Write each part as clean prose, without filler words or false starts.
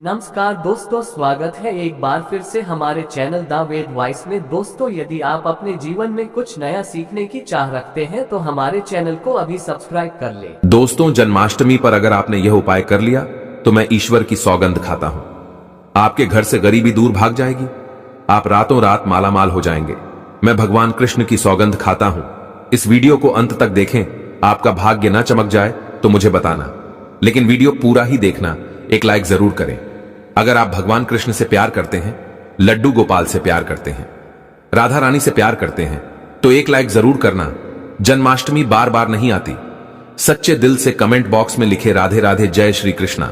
नमस्कार दोस्तों, स्वागत है एक बार फिर से हमारे चैनल द वेद वॉइस में। दोस्तों, यदि आप अपने जीवन में कुछ नया सीखने की चाह रखते हैं तो हमारे चैनल को अभी सब्सक्राइब कर लें। दोस्तों, जन्माष्टमी पर अगर आपने यह उपाय कर लिया तो मैं ईश्वर की सौगंध खाता हूं, आपके घर से गरीबी दूर भाग जाएगी, आप रातों रात मालामाल हो जाएंगे। मैं भगवान कृष्ण की सौगंध खाता हूं। इस वीडियो को अंत तक देखें। आपका भाग्य ना चमक जाए तो मुझे बताना, लेकिन वीडियो पूरा ही देखना। एक लाइक जरूर करें। अगर आप भगवान कृष्ण से प्यार करते हैं, लड्डू गोपाल से प्यार करते हैं, राधा रानी से प्यार करते हैं, तो एक लाइक जरूर करना। जन्माष्टमी बार बार नहीं आती। सच्चे दिल से कमेंट बॉक्स में लिखे राधे राधे, जय श्री कृष्णा।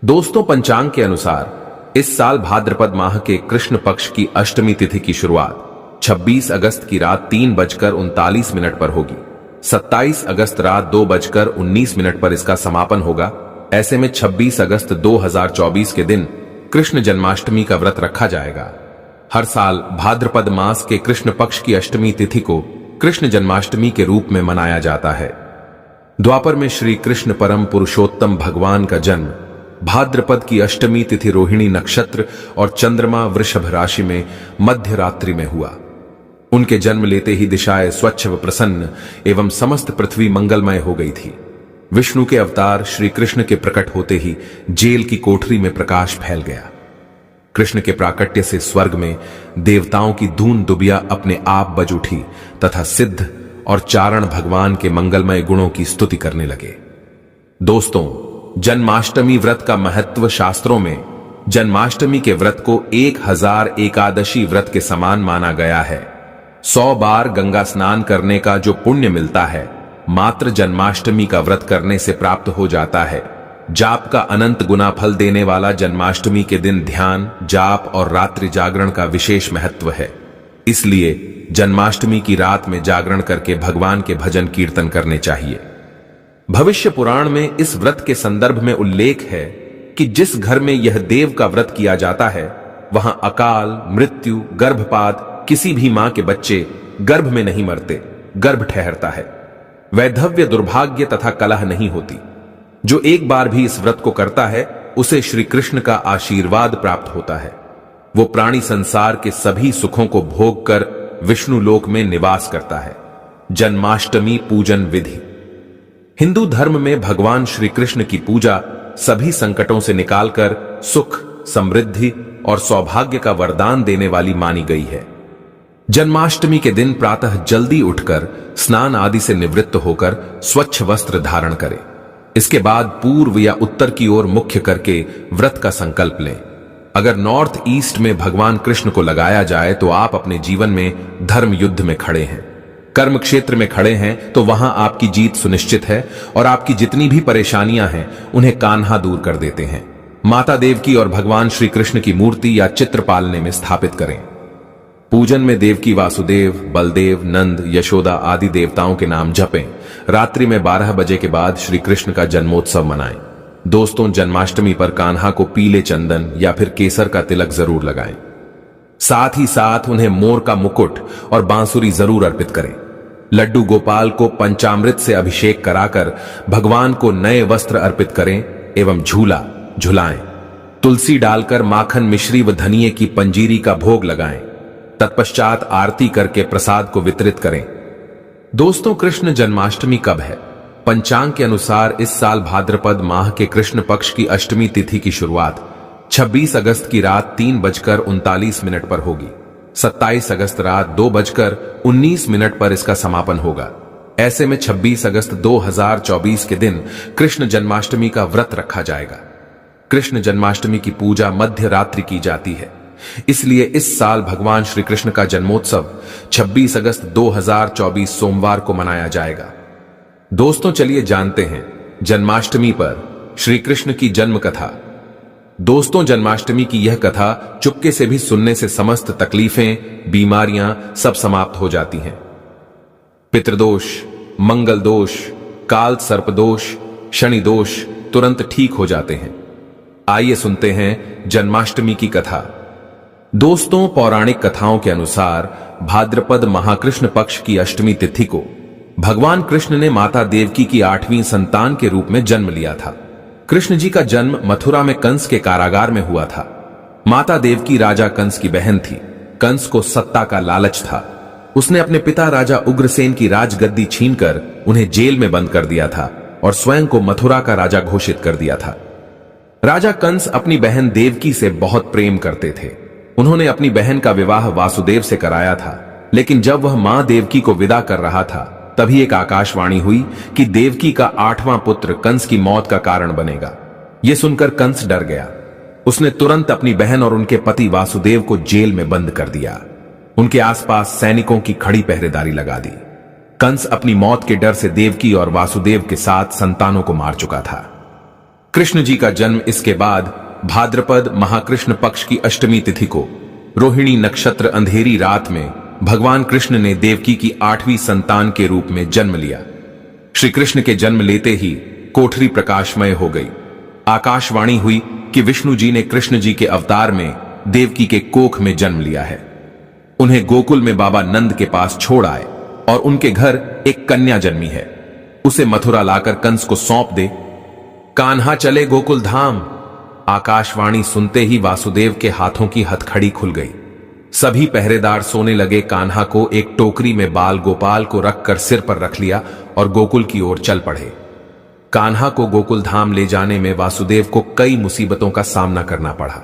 दोस्तों, पंचांग के अनुसार इस साल भाद्रपद माह के कृष्ण पक्ष की अष्टमी तिथि की शुरुआत 26 अगस्त की रात 3:39 पर होगी। 27 अगस्त रात 2:19 पर इसका समापन होगा। ऐसे में 26 अगस्त 2024 के दिन कृष्ण जन्माष्टमी का व्रत रखा जाएगा। हर साल भाद्रपद मास के कृष्ण पक्ष की अष्टमी तिथि को कृष्ण जन्माष्टमी के रूप में मनाया जाता है। द्वापर में श्री कृष्ण परम पुरुषोत्तम भगवान का जन्म भाद्रपद की अष्टमी तिथि रोहिणी नक्षत्र और चंद्रमा वृषभ राशि में मध्य रात्रि में हुआ। उनके जन्म लेते ही दिशाएं स्वच्छ व प्रसन्न एवं समस्त पृथ्वी मंगलमय हो गई थी। विष्णु के अवतार श्री कृष्ण के प्रकट होते ही जेल की कोठरी में प्रकाश फैल गया। कृष्ण के प्राकट्य से स्वर्ग में देवताओं की धून दुबिया अपने आप बज उठी तथा सिद्ध और चारण भगवान के मंगलमय गुणों की स्तुति करने लगे। दोस्तों, जन्माष्टमी व्रत का महत्व शास्त्रों में जन्माष्टमी के व्रत को 1000 एकादशी व्रत के समान माना गया है। 100 बार गंगा स्नान करने का जो पुण्य मिलता है, मात्र जन्माष्टमी का व्रत करने से प्राप्त हो जाता है। जाप का अनंत गुना फल देने वाला जन्माष्टमी के दिन ध्यान, जाप और रात्रि जागरण का विशेष महत्व है। इसलिए जन्माष्टमी की रात में जागरण करके भगवान के भजन कीर्तन करने चाहिए। भविष्य पुराण में इस व्रत के संदर्भ में उल्लेख है कि जिस घर में यह देव का व्रत किया जाता है, वहां अकाल, मृत्यु, गर्भपात, किसी भी मां के बच्चे गर्भ में नहीं मरते, गर्भ ठहरता है। वैधव्य, दुर्भाग्य तथा कलह नहीं होती। जो एक बार भी इस व्रत को करता है, उसे श्री कृष्ण का आशीर्वाद प्राप्त होता है। वो प्राणी संसार के सभी सुखों को भोग कर विष्णु लोक में निवास करता है। जन्माष्टमी पूजन विधि। हिंदू धर्म में भगवान श्री कृष्ण की पूजा सभी संकटों से निकालकर सुख, समृद्धि और सौभाग्य का वरदान देने वाली मानी गई है। जन्माष्टमी के दिन प्रातः जल्दी उठकर स्नान आदि से निवृत्त होकर स्वच्छ वस्त्र धारण करें। इसके बाद पूर्व या उत्तर की ओर मुख्य करके व्रत का संकल्प लें। अगर नॉर्थ ईस्ट में भगवान कृष्ण को लगाया जाए तो आप अपने जीवन में धर्म युद्ध में खड़े हैं, कर्म क्षेत्र में खड़े हैं, तो वहां आपकी जीत सुनिश्चित है और आपकी जितनी भी परेशानियां हैं उन्हें कान्हा दूर कर देते हैं। माता देवकी और भगवान श्री कृष्ण की मूर्ति या चित्र पालने में स्थापित करें। पूजन में देवकी, वासुदेव, बलदेव, नंद, यशोदा आदि देवताओं के नाम जपें। रात्रि में 12 बजे के बाद श्री कृष्ण का जन्मोत्सव मनाएं। दोस्तों, जन्माष्टमी पर कान्हा को पीले चंदन या फिर केसर का तिलक जरूर लगाएं। साथ ही साथ उन्हें मोर का मुकुट और बांसुरी जरूर अर्पित करें। लड्डू गोपाल को पंचामृत से अभिषेक कराकर भगवान को नए वस्त्र अर्पित करें एवं झूला झुलाएं। तुलसी डालकर माखन, मिश्री व धनिये की पंजीरी का भोग लगाएं। तत्पश्चात आरती करके प्रसाद को वितरित करें। दोस्तों, कृष्ण जन्माष्टमी कब है? पंचांग के अनुसार इस साल भाद्रपद माह के कृष्ण पक्ष की अष्टमी तिथि की शुरुआत 26 अगस्त की रात 3:39 पर होगी। 27 अगस्त रात 2:19 पर इसका समापन होगा। ऐसे में 26 अगस्त 2024 के दिन कृष्ण जन्माष्टमी का व्रत रखा जाएगा। कृष्ण जन्माष्टमी की पूजा मध्य रात्रि की जाती है, इसलिए इस साल भगवान श्री कृष्ण का जन्मोत्सव 26 अगस्त 2024 सोमवार को मनाया जाएगा। दोस्तों, चलिए जानते हैं जन्माष्टमी पर श्री कृष्ण की जन्म कथा। दोस्तों, जन्माष्टमी की यह कथा चुपके से भी सुनने से समस्त तकलीफें, बीमारियां सब समाप्त हो जाती हैं। पितृदोष, मंगल दोष, काल सर्प दोष, शनि दोष तुरंत ठीक हो जाते हैं। आइए सुनते हैं जन्माष्टमी की कथा। दोस्तों, पौराणिक कथाओं के अनुसार भाद्रपद महाकृष्ण पक्ष की अष्टमी तिथि को भगवान कृष्ण ने माता देवकी की 8वीं संतान के रूप में जन्म लिया था। कृष्ण जी का जन्म मथुरा में कंस के कारागार में हुआ था। माता देवकी राजा कंस की बहन थी। कंस को सत्ता का लालच था। उसने अपने पिता राजा उग्रसेन की राजगद्दी छीनकर उन्हें जेल में बंद कर दिया था और स्वयं को मथुरा का राजा घोषित कर दिया था। राजा कंस अपनी बहन देवकी से बहुत प्रेम करते थे। उन्होंने अपनी बहन का विवाह वासुदेव से कराया था, लेकिन जब वह मां देवकी को विदा कर रहा था तभी एक आकाशवाणी हुई कि देवकी का 8वां पुत्र कंस की मौत का कारण बनेगा। यह सुनकर कंस डर गया। उसने तुरंत अपनी बहन और उनके पति वासुदेव को जेल में बंद कर दिया। उनके आसपास सैनिकों की खड़ी पहरेदारी लगा दी। कंस अपनी मौत के डर से देवकी और वासुदेव के साथ संतानों को मार चुका था। कृष्ण जी का जन्म इसके बाद भाद्रपद महाकृष्ण पक्ष की अष्टमी तिथि को रोहिणी नक्षत्र अंधेरी रात में भगवान कृष्ण ने देवकी की 8वीं संतान के रूप में जन्म लिया। श्री कृष्ण के जन्म लेते ही कोठरी प्रकाशमय हो गई। आकाशवाणी हुई कि विष्णु जी ने कृष्ण जी के अवतार में देवकी के कोख में जन्म लिया है। उन्हें गोकुल में बाबा नंद के पास छोड़ आए और उनके घर एक कन्या जन्मी है। उसे मथुरा लाकर कंस को सौंप दे। कान्हा चले गोकुल धाम। आकाशवाणी सुनते ही वासुदेव के हाथों की हथकड़ी खुल गई। सभी पहरेदार सोने लगे। कान्हा को एक टोकरी में बाल गोपाल को रखकर सिर पर रख लिया और गोकुल की ओर चल पड़े। कान्हा को गोकुल धाम ले जाने में वासुदेव को कई मुसीबतों का सामना करना पड़ा।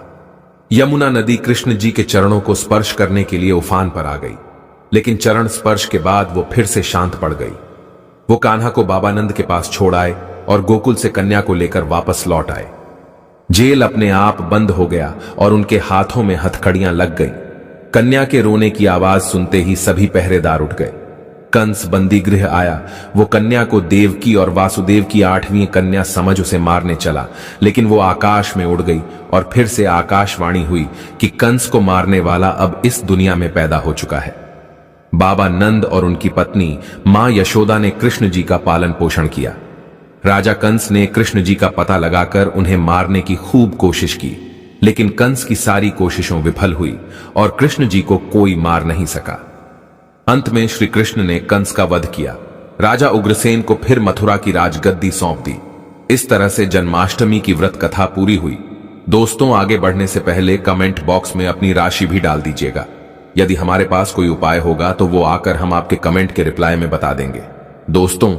यमुना नदी कृष्ण जी के चरणों को स्पर्श करने के लिए उफान पर आ गई, लेकिन चरण स्पर्श के बाद वो फिर से शांत पड़ गई। वो कान्हा को बाबा नंद के पास छोड़ आए और गोकुल से कन्या को लेकर वापस लौट आए। जेल अपने आप बंद हो गया और उनके हाथों में हथकड़ियां लग गईं। कन्या के रोने की आवाज सुनते ही सभी पहरेदार उठ गए। कंस बंदी गृह आया। वो कन्या को देवकी और वासुदेव की 8वीं कन्या समझ उसे मारने चला, लेकिन वो आकाश में उड़ गई और फिर से आकाशवाणी हुई कि कंस को मारने वाला अब इस दुनिया में पैदा हो चुका है। बाबा नंद और उनकी पत्नी मां यशोदा ने कृष्ण जी का पालन पोषण किया। राजा कंस ने कृष्ण जी का पता लगाकर उन्हें मारने की खूब कोशिश की, लेकिन कंस की सारी कोशिशों विफल हुई और कृष्ण जी को कोई मार नहीं सका। अंत में श्री कृष्ण ने कंस का वध किया। राजा उग्रसेन को फिर मथुरा की राजगद्दी सौंप दी। इस तरह से जन्माष्टमी की व्रत कथा पूरी हुई। दोस्तों, आगे बढ़ने से पहले कमेंट बॉक्स में अपनी राशि भी डाल दीजिएगा। यदि हमारे पास कोई उपाय होगा तो वो आकर हम आपके कमेंट के रिप्लाई में बता देंगे। दोस्तों,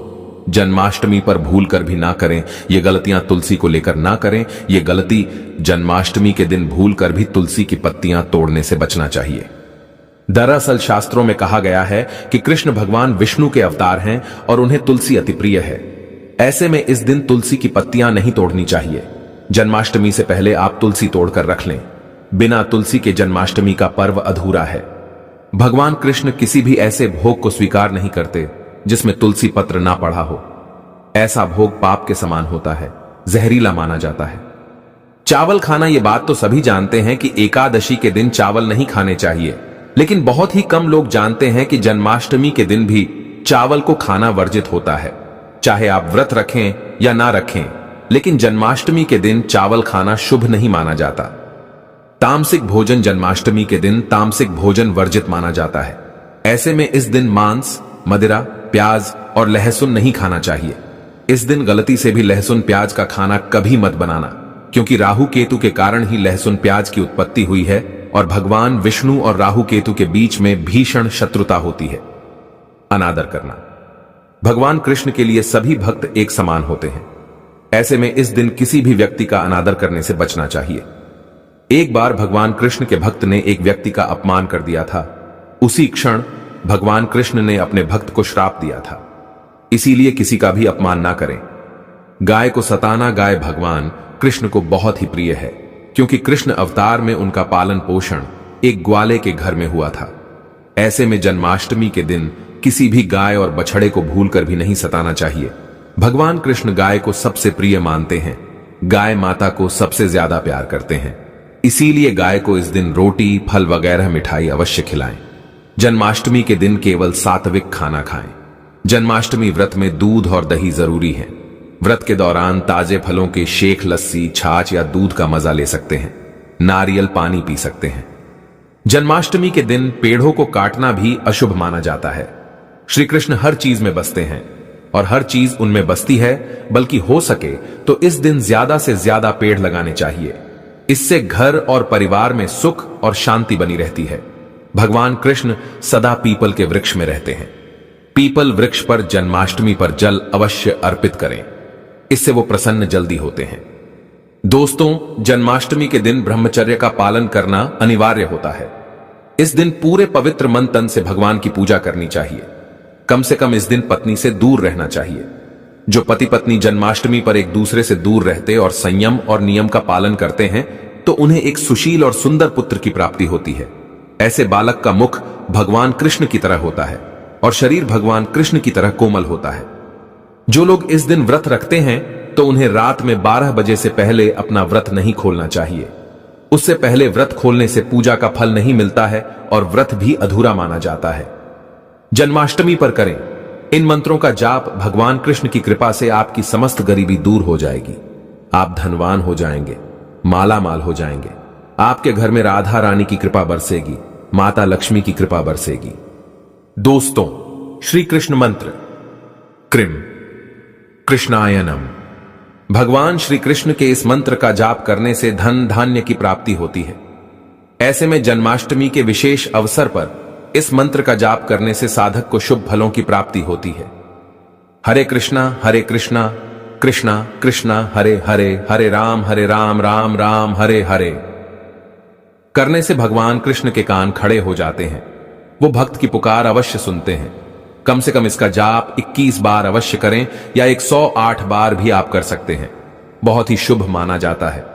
जन्माष्टमी पर भूल कर भी ना करें। ये गलतियां तुलसी को लेकर ना करें। ये गलती जन्माष्टमी के दिन भूल कर भी तुलसी की पत्तियां तोड़ने से बचना चाहिए। दरअसल शास्त्रों में कहा गया है कि कृष्ण भगवान विष्णु के अवतार हैं और उन्हें तुलसी अति प्रिय है। ऐसे में इस दिन तुलसी की पत्तियां नहीं तोड़नी चाहिए। जन्माष्टमी से पहले आप तुलसी तोड़कर रख लें। बिना तुलसी के जन्माष्टमी का पर्व अधूरा है। भगवान कृष्ण किसी भी ऐसे भोग को स्वीकार नहीं करते जिसमें तुलसी पत्र ना पड़ा हो। ऐसा भोग पाप के समान होता है, जहरीला माना जाता है। चावल खाना, ये बात तो सभी जानते हैं कि एकादशी के दिन चावल नहीं खाने चाहिए, लेकिन बहुत ही कम लोग जानते हैं कि जन्माष्टमी के दिन भी चावल को खाना वर्जित होता है। चाहे आप व्रत रखें या ना रखें, लेकिन जन्माष्टमी के दिन चावल खाना शुभ नहीं माना जाता। तामसिक भोजन जन्माष्टमी के दिन तामसिक भोजन वर्जित माना जाता है। ऐसे में इस दिन मांस, मदिरा, प्याज और लहसुन नहीं खाना चाहिए। इस दिन गलती से भी लहसुन प्याज का खाना कभी मत बनाना, क्योंकि राहु केतु के कारण ही लहसुन प्याज की उत्पत्ति हुई है और भगवान विष्णु और राहु केतु के बीच में भीषण शत्रुता होती है। अनादर करना, भगवान कृष्ण के लिए सभी भक्त एक समान होते हैं। ऐसे में इस दिन किसी भी व्यक्ति का अनादर करने से बचना चाहिए। एक बार भगवान कृष्ण के भक्त ने एक व्यक्ति का अपमान कर दिया था। उसी क्षण भगवान कृष्ण ने अपने भक्त को श्राप दिया था। इसीलिए किसी का भी अपमान ना करें। गाय को सताना गाय भगवान कृष्ण को बहुत ही प्रिय है, क्योंकि कृष्ण अवतार में उनका पालन पोषण एक ग्वाले के घर में हुआ था। ऐसे में जन्माष्टमी के दिन किसी भी गाय और बछड़े को भूलकर भी नहीं सताना चाहिए। भगवान कृष्ण गाय को सबसे प्रिय मानते हैं। गाय माता को सबसे ज्यादा प्यार करते हैं। इसीलिए गाय को इस दिन रोटी, फल वगैरह मिठाई अवश्य खिलाएं। जन्माष्टमी के दिन केवल सात्विक खाना खाएं। जन्माष्टमी व्रत में दूध और दही जरूरी है। व्रत के दौरान ताजे फलों के शेक, लस्सी, छाछ या दूध का मजा ले सकते हैं। नारियल पानी पी सकते हैं। जन्माष्टमी के दिन पेड़ों को काटना भी अशुभ माना जाता है। श्री कृष्ण हर चीज में बसते हैं। और हर चीज उनमें बसती है, बल्कि हो सके तो इस दिन ज्यादा से ज्यादा पेड़ लगाने चाहिए। इससे घर और परिवार में सुख और शांति बनी रहती है। भगवान कृष्ण सदा पीपल के वृक्ष में रहते हैं। पीपल वृक्ष पर जन्माष्टमी पर जल अवश्य अर्पित करें, इससे वो प्रसन्न जल्दी होते हैं। दोस्तों, जन्माष्टमी के दिन ब्रह्मचर्य का पालन करना अनिवार्य होता है। इस दिन पूरे पवित्र मन तन से भगवान की पूजा करनी चाहिए। कम से कम इस दिन पत्नी से दूर रहना चाहिए। जो पति पत्नी जन्माष्टमी पर एक दूसरे से दूर रहते और संयम और नियम का पालन करते हैं तो उन्हें एक सुशील और सुंदर पुत्र की प्राप्ति होती है। ऐसे बालक का मुख भगवान कृष्ण की तरह होता है और शरीर भगवान कृष्ण की तरह कोमल होता है। जो लोग इस दिन व्रत रखते हैं तो उन्हें रात में 12 बजे से पहले अपना व्रत नहीं खोलना चाहिए। उससे पहले व्रत खोलने से पूजा का फल नहीं मिलता है और व्रत भी अधूरा माना जाता है। जन्माष्टमी पर करें इन मंत्रों का जाप। भगवान कृष्ण की कृपा से आपकी समस्त गरीबी दूर हो जाएगी। आप धनवान हो जाएंगे, माला माल हो जाएंगे। आपके घर में राधा रानी की कृपा बरसेगी, माता लक्ष्मी की कृपा बरसेगी। दोस्तों, श्री कृष्ण मंत्र कृम कृष्णाय नम। भगवान श्री कृष्ण के इस मंत्र का जाप करने से धन धान्य की प्राप्ति होती है। ऐसे में जन्माष्टमी के विशेष अवसर पर इस मंत्र का जाप करने से साधक को शुभ फलों की प्राप्ति होती है। हरे कृष्णा कृष्णा कृष्णा हरे हरे, हरे राम राम राम हरे हरे करने से भगवान कृष्ण के कान खड़े हो जाते हैं। वो भक्त की पुकार अवश्य सुनते हैं। कम से कम इसका जाप 21 बार अवश्य करें या 108 बार भी आप कर सकते हैं। बहुत ही शुभ माना जाता है।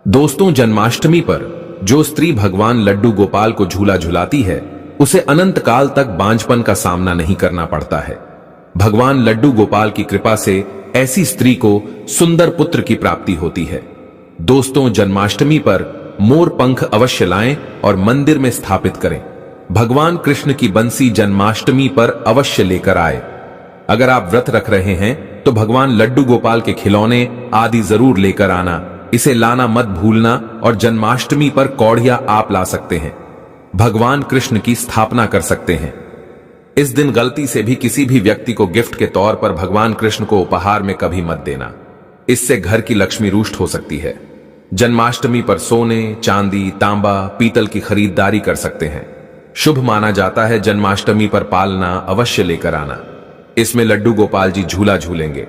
दोस्तों, जन्माष्टमी पर जो स्त्री भगवान लड्डू गोपाल को झूला झुलाती है उसे अनंत काल तक बांझपन का सामना नहीं करना पड़ता है। भगवान लड्डू गोपाल की कृपा से ऐसी स्त्री को सुंदर पुत्र की प्राप्ति होती है। दोस्तों, जन्माष्टमी पर मोर पंख अवश्य लाएं और मंदिर में स्थापित करें। भगवान कृष्ण की बंसी जन्माष्टमी पर अवश्य लेकर आए। अगर आप व्रत रख रहे हैं तो भगवान लड्डू गोपाल के खिलौने आदि जरूर लेकर आना। इसे लाना मत भूलना और जन्माष्टमी पर कौड़िया आप ला सकते हैं। भगवान कृष्ण की स्थापना कर सकते हैं। इस दिन गलती से भी किसी भी व्यक्ति को गिफ्ट के तौर पर भगवान कृष्ण को उपहार में कभी मत देना। इससे घर की लक्ष्मी रुष्ट हो सकती है। जन्माष्टमी पर सोने, चांदी, तांबा, पीतल की खरीदारी कर सकते हैं। शुभ माना जाता है जन्माष्टमी पर पालना अवश्य लेकर आना। इसमें लड्डू गोपाल जी झूला झूलेंगे।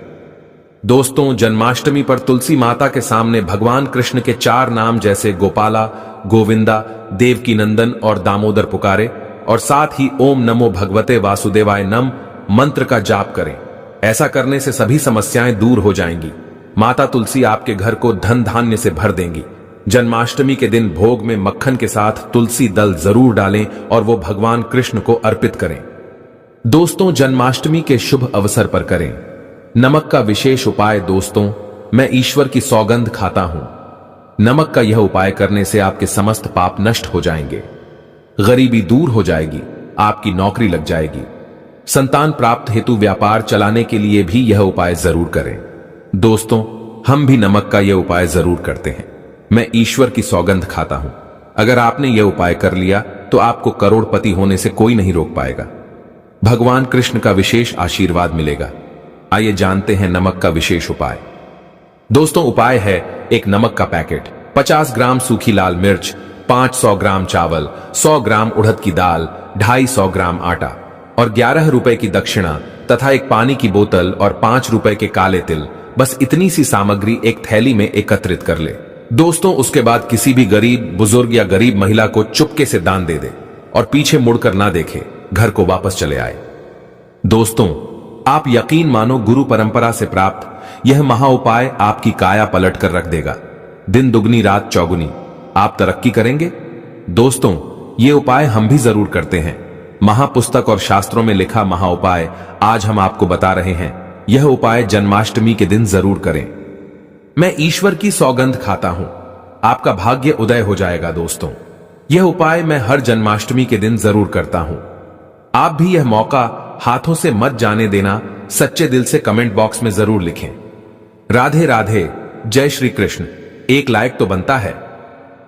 दोस्तों, जन्माष्टमी पर तुलसी माता के सामने भगवान कृष्ण के 4 नाम जैसे गोपाला, गोविंदा, देवकी नंदन और दामोदर पुकारे और साथ ही ओम नमो भगवते वासुदेवाय नम मंत्र का जाप करें। ऐसा करने से सभी समस्याएं दूर हो जाएंगी। माता तुलसी आपके घर को धन धान्य से भर देंगी। जन्माष्टमी के दिन भोग में मक्खन के साथ तुलसी दल जरूर डालें और वो भगवान कृष्ण को अर्पित करें। दोस्तों, जन्माष्टमी के शुभ अवसर पर करें नमक का विशेष उपाय। दोस्तों, मैं ईश्वर की सौगंध खाता हूं। नमक का यह उपाय करने से आपके समस्त पाप नष्ट हो जाएंगे, गरीबी दूर हो जाएगी, आपकी नौकरी लग जाएगी। संतान प्राप्त हेतु व्यापार चलाने के लिए भी यह उपाय जरूर करें। दोस्तों, हम भी नमक का यह उपाय जरूर करते हैं। मैं ईश्वर की सौगंध खाता हूं। अगर आपने यह उपाय कर लिया तो आपको करोड़पति होने से कोई नहीं रोक पाएगा। भगवान कृष्ण का विशेष आशीर्वाद मिलेगा। आइए जानते हैं नमक का विशेष उपाय। दोस्तों, उपाय है एक नमक का पैकेट, 50 ग्राम सूखी लाल मिर्च, 500 ग्राम चावल, 100 ग्राम उड़द की दाल, 250 ग्राम आटा और 11 रुपए की दक्षिणा तथा एक पानी की बोतल और 5 रुपए के काले तिल। बस इतनी सी सामग्री एक थैली में एकत्रित कर ले। दोस्तों, उसके बाद किसी भी गरीब बुजुर्ग या गरीब महिला को चुपके से दान दे दे और पीछे मुड़कर ना देखे, घर को वापस चले आए। दोस्तों, आप यकीन मानो गुरु परंपरा से प्राप्त यह महा उपाय आपकी काया पलट कर रख देगा। दिन दुगनी रात चौगुनी, आप तरक्की करेंगे। दोस्तों, ये उपाय हम भी जरूर करते हैं। महापुस्तक और शास्त्रों में लिखा महा उपाय आज हम आपको बता रहे हैं। यह उपाय जन्माष्टमी के दिन जरूर करें। मैं ईश्वर की सौगंध खाता हूं, आपका भाग्य उदय हो जाएगा। दोस्तों, यह उपाय मैं हर जन्माष्टमी के दिन जरूर करता हूं। आप भी यह मौका हाथों से मत जाने देना। सच्चे दिल से कमेंट बॉक्स में जरूर लिखें। राधे राधे, जय श्री कृष्ण। एक लाइक तो बनता है।